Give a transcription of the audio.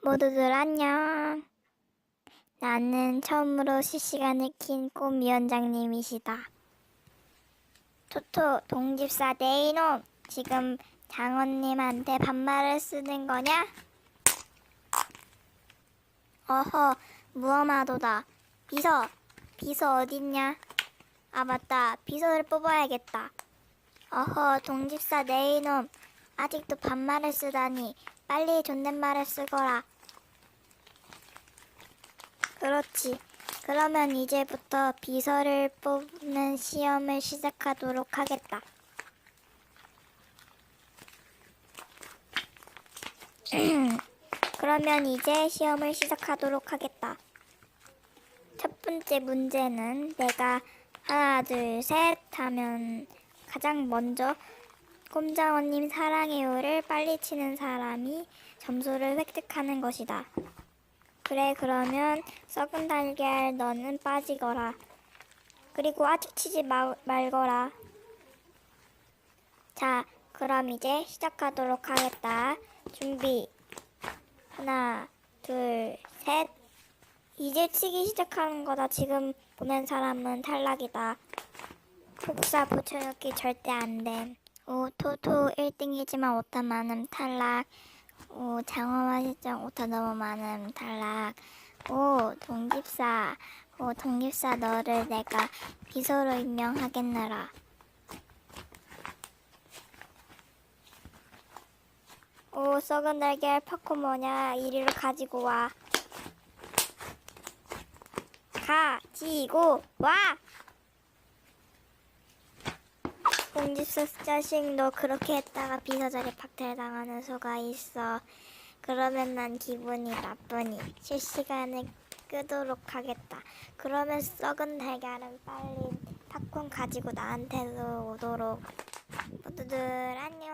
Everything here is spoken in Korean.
모두들 안녕. 나는 처음으로 실시간을 킨 꿈위원장님이시다. 토토 동집사 내 이놈, 지금 장원님한테 반말을 쓰는 거냐? 어허, 무엄하도다. 비서 어딨냐? 아 맞다, 비서를 뽑아야겠다. 어허, 동집사 내 이놈, 아직도 반말을 쓰다니. 빨리 존댓말을 쓰거라. 그렇지. 그러면 이제부터 비서를 뽑는 시험을 시작하도록 하겠다. 그러면 이제 시험을 시작하도록 하겠다. 첫 번째 문제는 내가 하나, 둘, 셋 하면 가장 먼저 꼼장어님 사랑해요를 빨리 치는 사람이 점수를 획득하는 것이다. 그래, 그러면 썩은 달걀 너는 빠지거라. 그리고 아직 치지 말거라. 자, 그럼 이제 시작하도록 하겠다. 준비. 하나, 둘, 셋. 이제 치기 시작하는 거다. 지금 보낸 사람은 탈락이다. 복사 붙여넣기 절대 안 됨. 오, 토토 1등이지만 오타 많음 탈락. 오, 장어맛 실장 오타 너무 많음 탈락. 오, 동집사 너를 내가 비서로 임명하겠느라. 오, 썩은 달걀 팝콘 뭐냐, 이리로 가지고 와. 가지고 와! 동집사 자식, 너 그렇게 했다가 비서 자리 박탈당하는 수가 있어. 그러면 난 기분이 나쁘니 실시간을 끄도록 하겠다. 그러면 썩은 달걀은 빨리 팝콘 가지고 나한테도 오도록. 모두들 안녕.